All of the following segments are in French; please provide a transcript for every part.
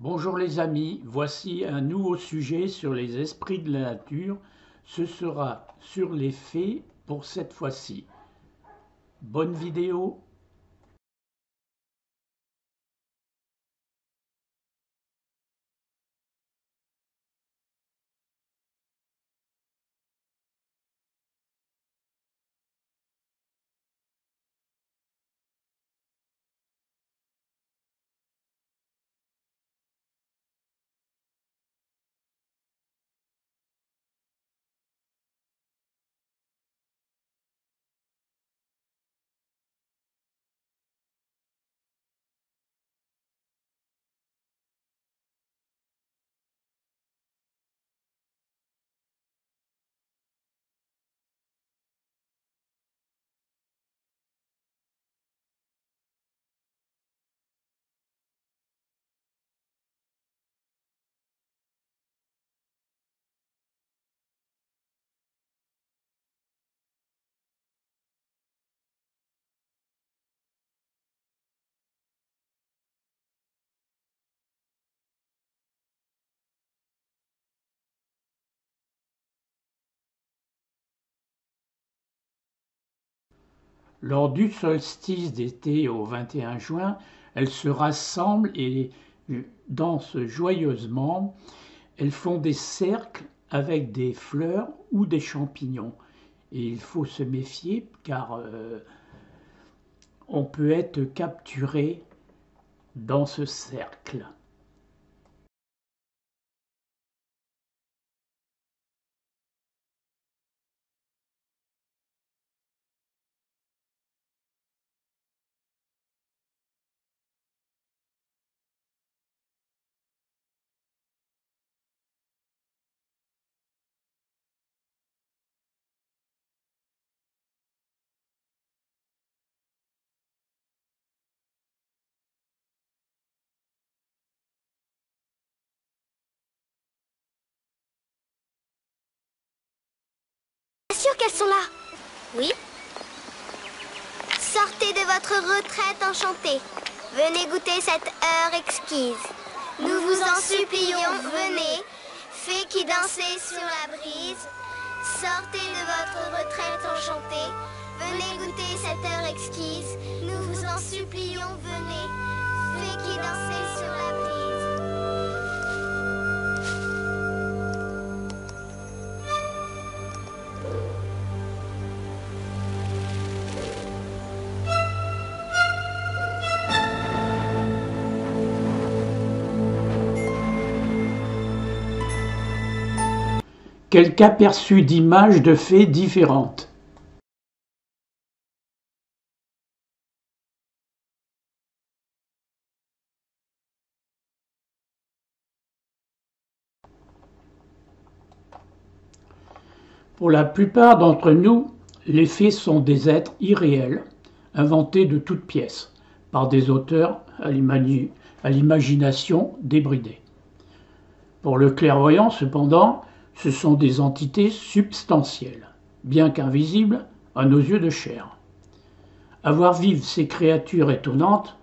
Bonjour les amis, voici un nouveau sujet sur les esprits de la nature. Ce sera sur les fées pour cette fois-ci. Bonne vidéo. Lors du solstice d'été au 21 juin, elles se rassemblent et dansent joyeusement. Elles font des cercles avec des fleurs ou des champignons. Et il faut se méfier car on peut être capturé dans ce cercle. Sûr qu'elles sont là? Oui. Sortez de votre retraite enchantée. Venez goûter cette heure exquise. Nous vous en supplions, venez, fées qui dansez sur la brise. Sortez de votre retraite enchantée. Venez goûter cette heure exquise. Nous vous en supplions, venez, fées qui dansez sur la brise. Quelque aperçu d'images de fées différentes. Pour la plupart d'entre nous, les fées sont des êtres irréels, inventés de toutes pièces, par des auteurs à l'imagination débridée. Pour le clairvoyant, cependant, ce sont des entités substantielles, bien qu'invisibles à nos yeux de chair. À voir vivre ces créatures étonnantes,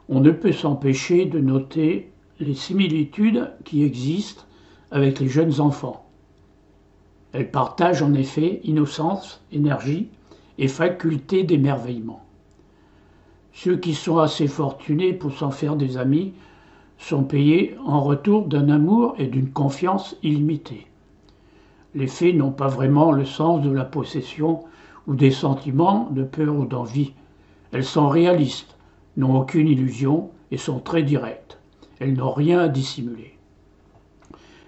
on ne peut s'empêcher de noter les similitudes qui existent avec les jeunes enfants. Elles partagent en effet innocence, énergie et faculté d'émerveillement. Ceux qui sont assez fortunés pour s'en faire des amis sont payés en retour d'un amour et d'une confiance illimitée. Les fées n'ont pas vraiment le sens de la possession ou des sentiments de peur ou d'envie. Elles sont réalistes, n'ont aucune illusion et sont très directes. Elles n'ont rien à dissimuler.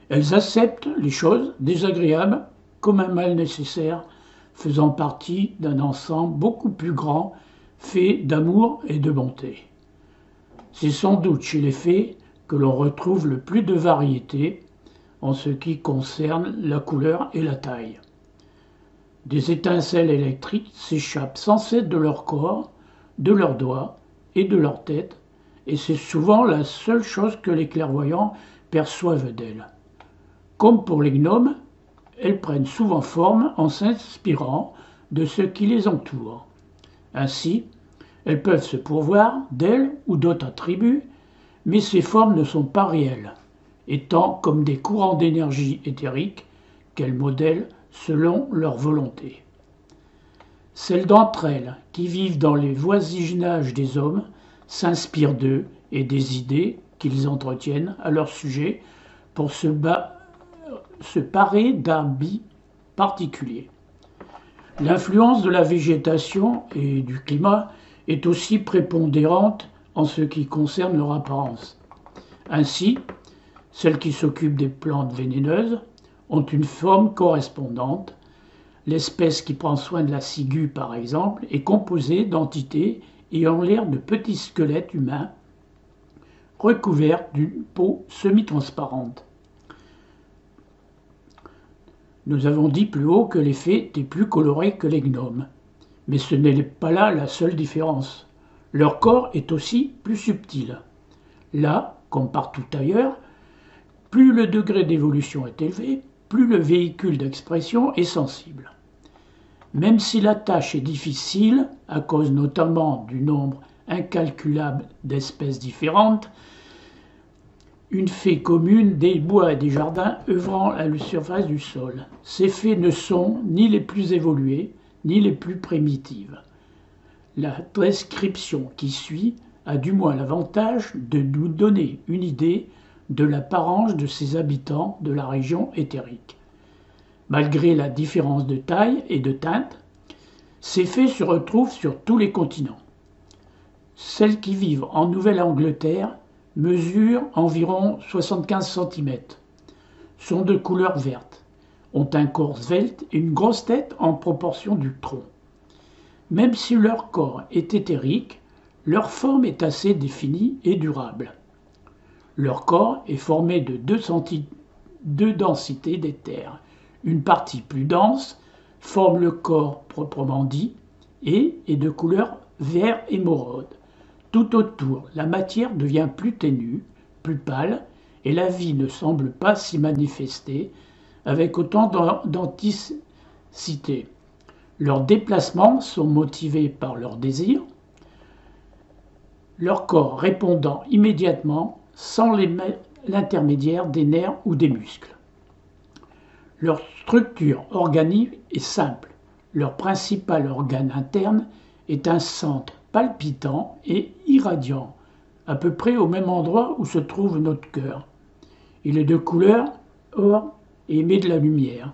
Elles acceptent les choses désagréables comme un mal nécessaire, faisant partie d'un ensemble beaucoup plus grand, fait d'amour et de bonté. C'est sans doute chez les fées que l'on retrouve le plus de variété en ce qui concerne la couleur et la taille. Des étincelles électriques s'échappent sans cesse de leur corps, de leurs doigts et de leur tête, et c'est souvent la seule chose que les clairvoyants perçoivent d'elles. Comme pour les gnomes, elles prennent souvent forme en s'inspirant de ce qui les entoure. Ainsi, elles peuvent se pourvoir d'elles ou d'autres attributs, mais ces formes ne sont pas réelles, étant comme des courants d'énergie éthérique qu'elles modèlent selon leur volonté. Celles d'entre elles qui vivent dans les voisinages des hommes s'inspirent d'eux et des idées qu'ils entretiennent à leur sujet pour se parer d'habits particuliers. L'influence de la végétation et du climat est aussi prépondérante en ce qui concerne leur apparence. Ainsi, celles qui s'occupent des plantes vénéneuses ont une forme correspondante. L'espèce qui prend soin de la ciguë, par exemple, est composée d'entités ayant l'air de petits squelettes humains recouverts d'une peau semi-transparente. Nous avons dit plus haut que les fées étaient plus colorés que les gnomes, mais ce n'est pas là la seule différence. Leur corps est aussi plus subtil. Là, comme partout ailleurs, plus le degré d'évolution est élevé, plus le véhicule d'expression est sensible. Même si la tâche est difficile, à cause notamment du nombre incalculable d'espèces différentes, une fée commune des bois et des jardins œuvrant à la surface du sol. Ces fées ne sont ni les plus évoluées, ni les plus primitives. La description qui suit a du moins l'avantage de nous donner une idée de l'apparence de ces habitants de la région éthérique. Malgré la différence de taille et de teinte, ces fées se retrouvent sur tous les continents. Celles qui vivent en Nouvelle-Angleterre mesurent environ 75 cm, sont de couleur verte, ont un corps svelte et une grosse tête en proportion du tronc. Même si leur corps est éthérique, leur forme est assez définie et durable. Leur corps est formé de deux densités d'éther. Une partie plus dense forme le corps proprement dit et est de couleur vert émeraude. Tout autour, la matière devient plus ténue, plus pâle, et la vie ne semble pas s'y manifester avec autant d'authenticité. Leurs déplacements sont motivés par leur désir, leur corps répondant immédiatement sans l'intermédiaire des nerfs ou des muscles. Leur structure organique est simple. Leur principal organe interne est un centre palpitant et irradiant, à peu près au même endroit où se trouve notre cœur. Il est de couleur or et émet de la lumière.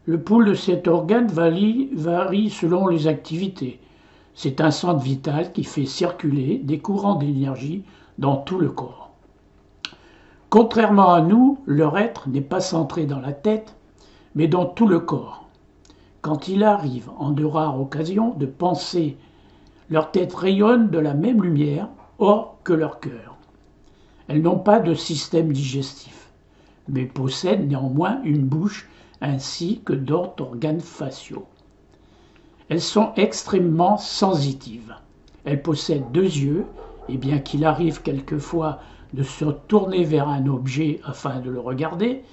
Le pouls de cet organe varie selon les activités. C'est un centre vital qui fait circuler des courants d'énergie dans tout le corps. Contrairement à nous, leur être n'est pas centré dans la tête, mais dans tout le corps. Quand il arrive, en de rares occasions, de penser, leur tête rayonne de la même lumière, or que leur cœur. Elles n'ont pas de système digestif, mais possèdent néanmoins une bouche ainsi que d'autres organes faciaux. Elles sont extrêmement sensitives. Elles possèdent 2 yeux, et bien qu'il arrive quelquefois de se tourner vers un objet afin de le regarder,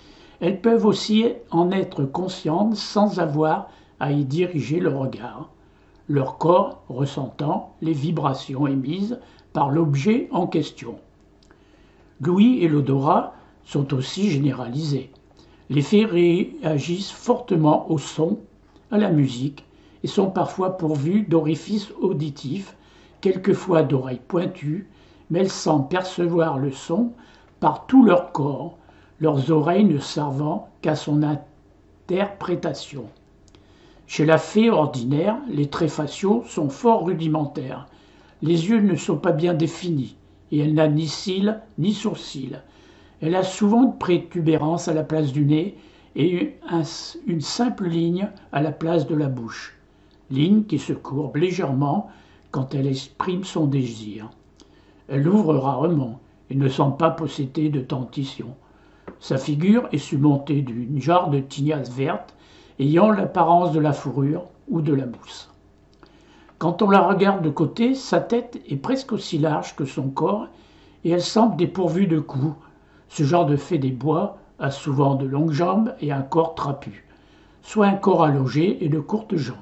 elles peuvent aussi en être conscientes sans avoir à y diriger le regard, leur corps ressentant les vibrations émises par l'objet en question. L'ouïe et l'odorat sont aussi généralisés. Les fées réagissent fortement au son, à la musique, et sont parfois pourvues d'orifices auditifs, quelquefois d'oreilles pointues, mais elles semblent percevoir le son par tout leur corps, leurs oreilles ne servant qu'à son interprétation. Chez la fée ordinaire, les traits faciaux sont fort rudimentaires. Les yeux ne sont pas bien définis, et elle n'a ni cils ni sourcils. Elle a souvent une protubérance à la place du nez et une simple ligne à la place de la bouche, ligne qui se courbe légèrement quand elle exprime son désir. Elle ouvre rarement et ne semble pas posséder de dentition. Sa figure est surmontée d'une jarre de tignasse verte ayant l'apparence de la fourrure ou de la mousse. Quand on la regarde de côté, sa tête est presque aussi large que son corps et elle semble dépourvue de cou. Ce genre de fée des bois a souvent de longues jambes et un corps trapu, soit un corps allongé et de courtes jambes.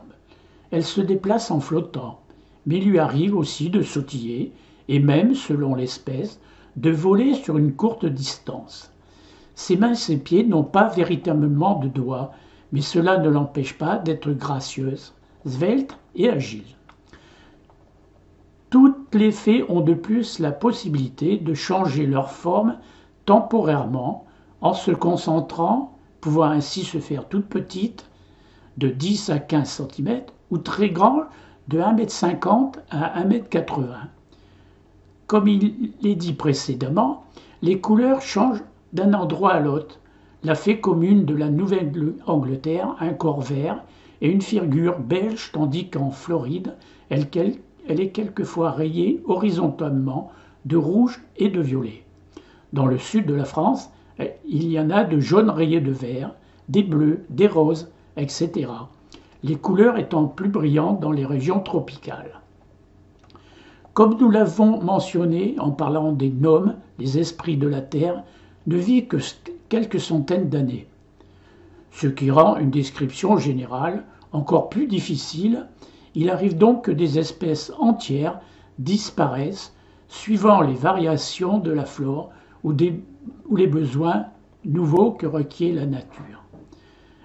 Elle se déplace en flottant, mais il lui arrive aussi de sautiller et même, selon l'espèce, de voler sur une courte distance. Ses mains et ses pieds n'ont pas véritablement de doigts, mais cela ne l'empêche pas d'être gracieuse, svelte et agile. Toutes les fées ont de plus la possibilité de changer leur forme temporairement en se concentrant, pouvant ainsi se faire toute petite, de 10 à 15 cm, ou très grand, de 1,50 m à 1,80 m. Comme il est dit précédemment, les couleurs changent d'un endroit à l'autre. La fée commune de la Nouvelle-Angleterre a un corps vert et une figure belge, tandis qu'en Floride, elle est quelquefois rayée horizontalement de rouge et de violet. Dans le sud de la France, il y en a de jaunes rayés de vert, des bleus, des roses, etc. Les couleurs étant plus brillantes dans les régions tropicales. Comme nous l'avons mentionné en parlant des gnomes, les esprits de la terre ne vivent que quelques centaines d'années. Ce qui rend une description générale encore plus difficile. Il arrive donc que des espèces entières disparaissent suivant les variations de la flore ou les besoins nouveaux que requiert la nature.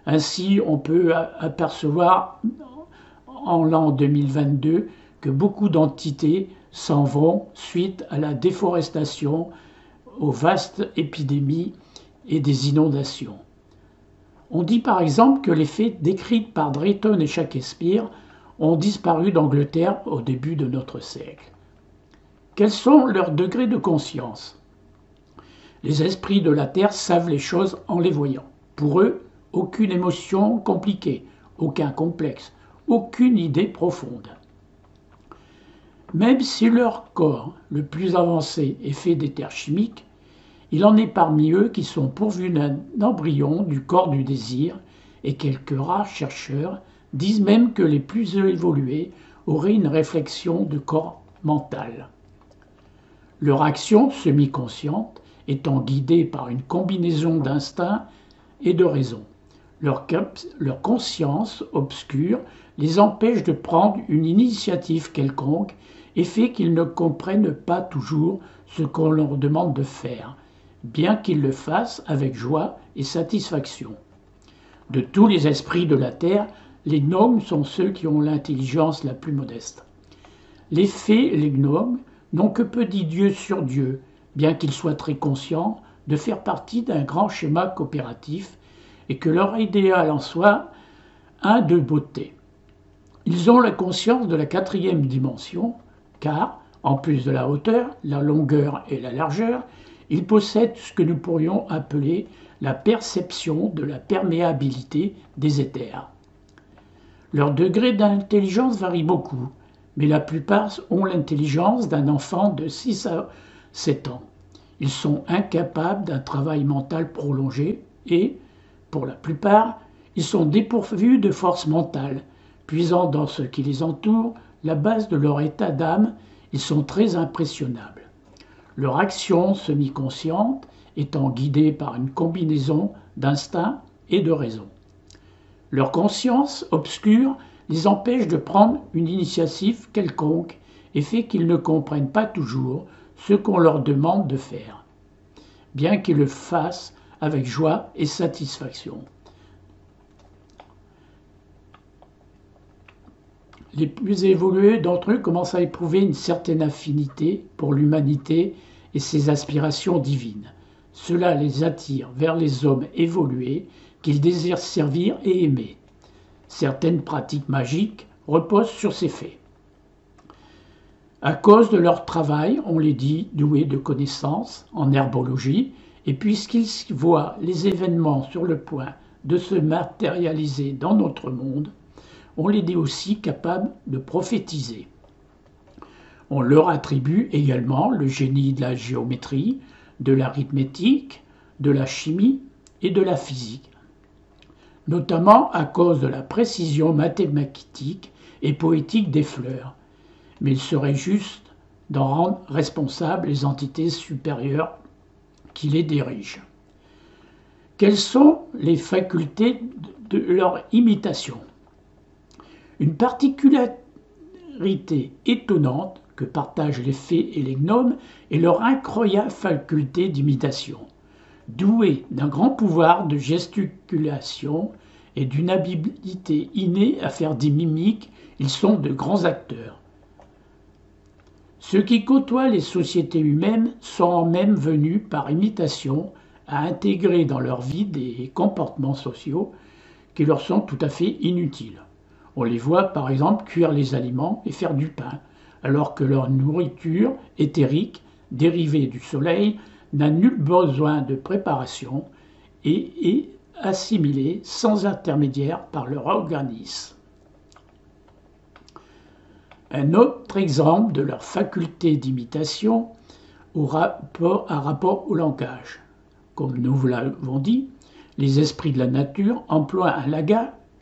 Ainsi, on peut apercevoir en l'an 2022 que beaucoup d'entités s'en vont suite à la déforestation, aux vastes épidémies et des inondations. On dit par exemple que les fées décrites par Drayton et Shakespeare ont disparu d'Angleterre au début de notre siècle. Quels sont leurs degrés de conscience ? Les esprits de la Terre savent les choses en les voyant. Pour eux, aucune émotion compliquée, aucun complexe, aucune idée profonde. Même si leur corps le plus avancé est fait d'éther chimique, il en est parmi eux qui sont pourvus d'un embryon du corps du désir, et quelques rares chercheurs disent même que les plus évolués auraient une réflexion de corps mental. Leur action semi-consciente étant guidée par une combinaison d'instinct et de raison. Leur conscience obscure les empêche de prendre une initiative quelconque et fait qu'ils ne comprennent pas toujours ce qu'on leur demande de faire, bien qu'ils le fassent avec joie et satisfaction. De tous les esprits de la terre, les gnomes sont ceux qui ont l'intelligence la plus modeste. Les fées et les gnomes n'ont que peu d'idées sur Dieu, bien qu'ils soient très conscients de faire partie d'un grand schéma coopératif et que leur idéal en soit un de beauté. Ils ont la conscience de la 4e dimension, car, en plus de la hauteur, la longueur et la largeur, ils possèdent ce que nous pourrions appeler la perception de la perméabilité des éthers. Leur degré d'intelligence varie beaucoup, mais la plupart ont l'intelligence d'un enfant de 6 à 7 ans. Ils sont incapables d'un travail mental prolongé et, pour la plupart, ils sont dépourvus de force mentale, puisant dans ce qui les entoure la base de leur état d'âme. Ils sont très impressionnables. Leur action semi-consciente étant guidée par une combinaison d'instinct et de raison. Leur conscience obscure les empêche de prendre une initiative quelconque et fait qu'ils ne comprennent pas toujours ce qu'on leur demande de faire, bien qu'ils le fassent avec joie et satisfaction. Les plus évolués d'entre eux commencent à éprouver une certaine affinité pour l'humanité et ses aspirations divines. Cela les attire vers les hommes évolués qu'ils désirent servir et aimer. Certaines pratiques magiques reposent sur ces faits. À cause de leur travail, on les dit doués de connaissances en herbologie, et puisqu'ils voient les événements sur le point de se matérialiser dans notre monde, on les dit aussi capables de prophétiser. On leur attribue également le génie de la géométrie, de l'arithmétique, de la chimie et de la physique, notamment à cause de la précision mathématique et poétique des fleurs, mais il serait juste d'en rendre responsables les entités supérieures qui les dirigent. Quelles sont les facultés de leur imitation ? Une particularité étonnante que partagent les fées et les gnomes est leur incroyable faculté d'imitation. Doués d'un grand pouvoir de gesticulation et d'une habileté innée à faire des mimiques, ils sont de grands acteurs. Ceux qui côtoient les sociétés humaines sont même venus, par imitation, à intégrer dans leur vie des comportements sociaux qui leur sont tout à fait inutiles. On les voit par exemple cuire les aliments et faire du pain, alors que leur nourriture éthérique, dérivée du soleil, n'a nul besoin de préparation et est assimilée sans intermédiaire par leur organisme. Un autre exemple de leur faculté d'imitation a rapport au langage. Comme nous vous l'avons dit, les esprits de la nature emploient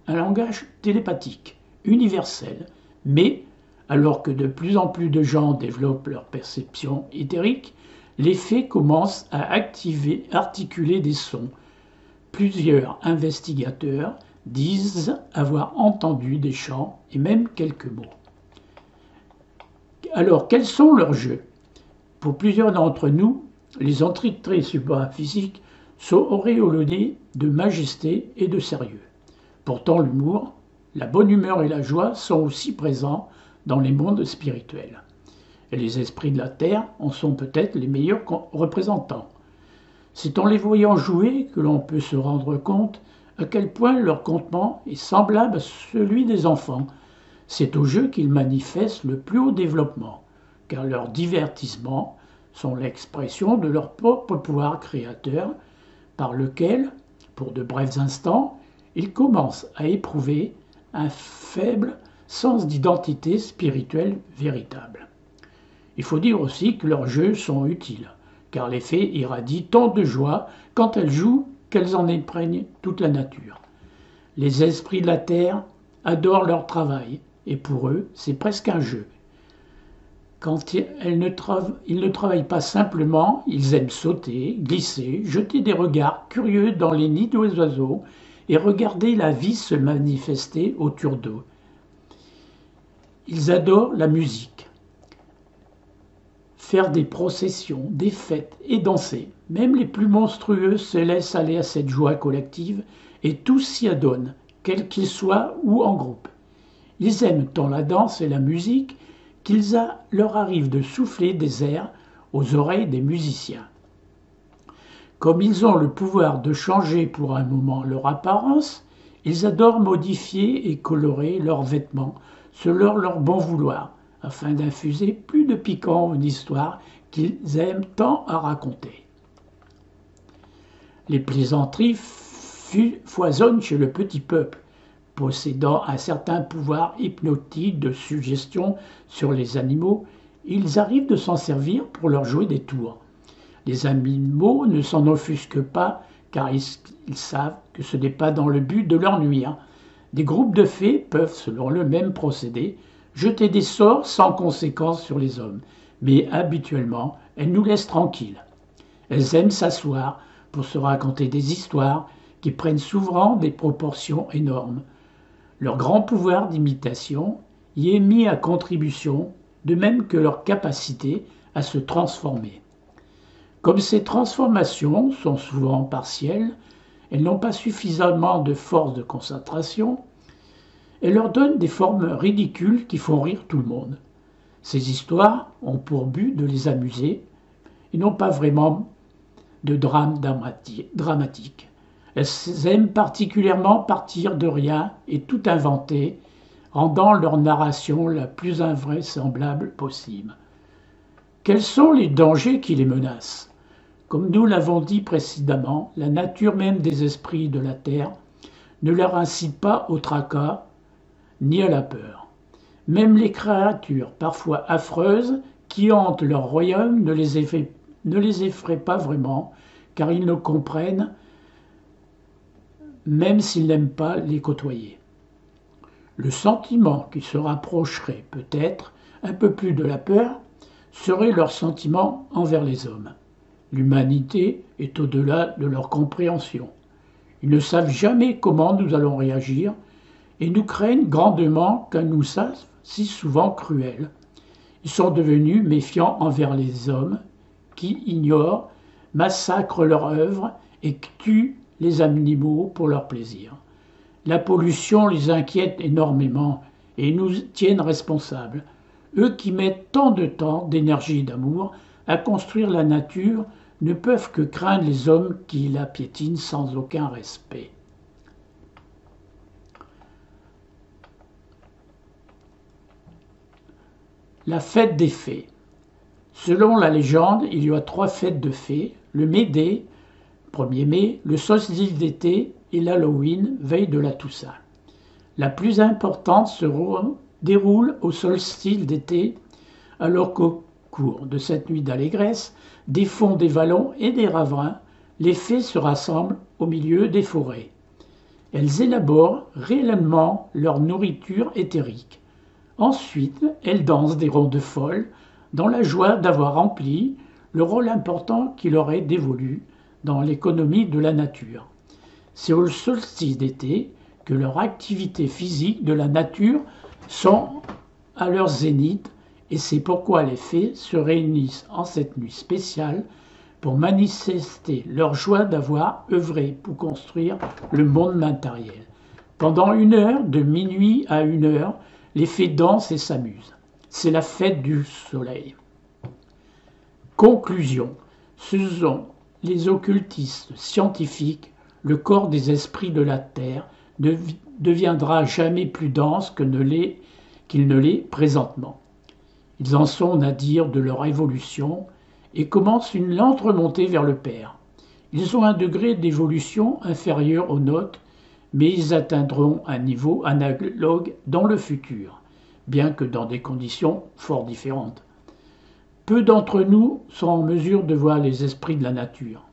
un langage télépathique, universel, mais alors que de plus en plus de gens développent leur perception éthérique, les fées commencent à articuler des sons. Plusieurs investigateurs disent avoir entendu des chants et même quelques mots. Alors, quels sont leurs jeux? Pour plusieurs d'entre nous, les entités supraphysiques sont auréolées de majesté et de sérieux. Pourtant, l'humour, la bonne humeur et la joie sont aussi présents dans les mondes spirituels. Et les esprits de la Terre en sont peut-être les meilleurs représentants. C'est en les voyant jouer que l'on peut se rendre compte à quel point leur contentement est semblable à celui des enfants. C'est au jeu qu'ils manifestent le plus haut développement, car leurs divertissements sont l'expression de leur propre pouvoir créateur, par lequel, pour de brefs instants, ils commencent à éprouver un faible sens d'identité spirituelle véritable. Il faut dire aussi que leurs jeux sont utiles, car les fées irradient tant de joie quand elles jouent qu'elles en épreignent toute la nature. Les esprits de la terre adorent leur travail, et pour eux, c'est presque un jeu. Quand ils ne travaillent pas simplement, ils aiment sauter, glisser, jeter des regards curieux dans les nids des oiseaux et regarder la vie se manifester autour d'eux. Ils adorent la musique, faire des processions, des fêtes et danser. Même les plus monstrueux se laissent aller à cette joie collective et tous s'y adonnent, quels qu'ils soient ou en groupe. Ils aiment tant la danse et la musique qu'il leur arrive de souffler des airs aux oreilles des musiciens. Comme ils ont le pouvoir de changer pour un moment leur apparence, ils adorent modifier et colorer leurs vêtements selon leur bon vouloir, afin d'infuser plus de piquant une histoire qu'ils aiment tant à raconter. Les plaisanteries foisonnent chez le petit peuple, possédant un certain pouvoir hypnotique de suggestion sur les animaux. Ils arrivent de s'en servir pour leur jouer des tours. Les animaux ne s'en offusquent pas, car ils savent que ce n'est pas dans le but de leur nuire. Des groupes de fées peuvent, selon le même procédé, jeter des sorts sans conséquence sur les hommes, mais habituellement, elles nous laissent tranquilles. Elles aiment s'asseoir pour se raconter des histoires qui prennent souvent des proportions énormes. Leur grand pouvoir d'imitation y est mis à contribution, de même que leur capacité à se transformer. Comme ces transformations sont souvent partielles, elles n'ont pas suffisamment de force de concentration, elles leur donnent des formes ridicules qui font rire tout le monde. Ces histoires ont pour but de les amuser et n'ont pas vraiment de drame dramatique. Elles aiment particulièrement partir de rien et tout inventer, rendant leur narration la plus invraisemblable possible. Quels sont les dangers qui les menacent? Comme nous l'avons dit précédemment, la nature même des esprits de la terre ne leur incite pas au tracas ni à la peur. Même les créatures parfois affreuses qui hantent leur royaume ne les effraient pas vraiment, car ils ne comprennent, même s'ils n'aiment pas les côtoyer. Le sentiment qui se rapprocherait peut-être un peu plus de la peur serait leur sentiment envers les hommes. L'humanité est au-delà de leur compréhension. Ils ne savent jamais comment nous allons réagir et nous craignent grandement qu'un nous sache si souvent cruels. Ils sont devenus méfiants envers les hommes qui ignorent, massacrent leur œuvre et tuent les animaux pour leur plaisir. La pollution les inquiète énormément et nous tiennent responsables. Eux qui mettent tant de temps, d'énergie et d'amour à construire la nature ne peuvent que craindre les hommes qui la piétinent sans aucun respect. La fête des fées. Selon la légende, il y a 3 fêtes de fées, le Médée, 1er mai, le solstice d'été et l'Halloween, veille de la Toussaint. La plus importante se déroule au solstice d'été, alors qu'au cours de cette nuit d'allégresse, des fonds, des vallons et des ravins, les fées se rassemblent au milieu des forêts. Elles élaborent réellement leur nourriture éthérique. Ensuite, elles dansent des rondes folles dans la joie d'avoir rempli le rôle important qui leur est dévolu dans l'économie de la nature. C'est au solstice d'été que leurs activités physiques de la nature sont à leur zénith et c'est pourquoi les fées se réunissent en cette nuit spéciale pour manifester leur joie d'avoir œuvré pour construire le monde matériel. Pendant 1 heure, de minuit à 1 heure, les fées dansent et s'amusent. C'est la fête du soleil. Conclusion. Ce sont les occultistes scientifiques, le corps des esprits de la Terre ne deviendra jamais plus dense qu'il ne l'est présentement. Ils en sont à dire de leur évolution et commencent une lente remontée vers le Père. Ils ont un degré d'évolution inférieur au nôtre, mais ils atteindront un niveau analogue dans le futur, bien que dans des conditions fort différentes. Peu d'entre nous sont en mesure de voir les esprits de la nature,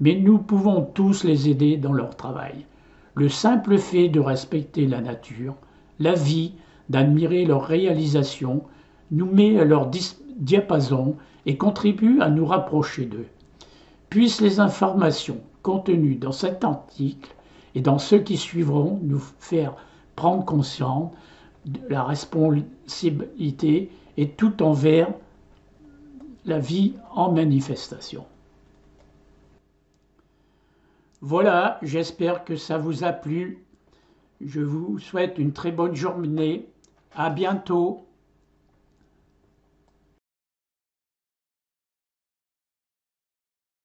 mais nous pouvons tous les aider dans leur travail. Le simple fait de respecter la nature, la vie, d'admirer leurs réalisations, nous met à leur diapason et contribue à nous rapprocher d'eux. Puissent les informations contenues dans cet article et dans ceux qui suivront nous faire prendre conscience de la responsabilité et tout envers la vie en manifestation. Voilà, j'espère que ça vous a plu. Je vous souhaite une très bonne journée. À bientôt.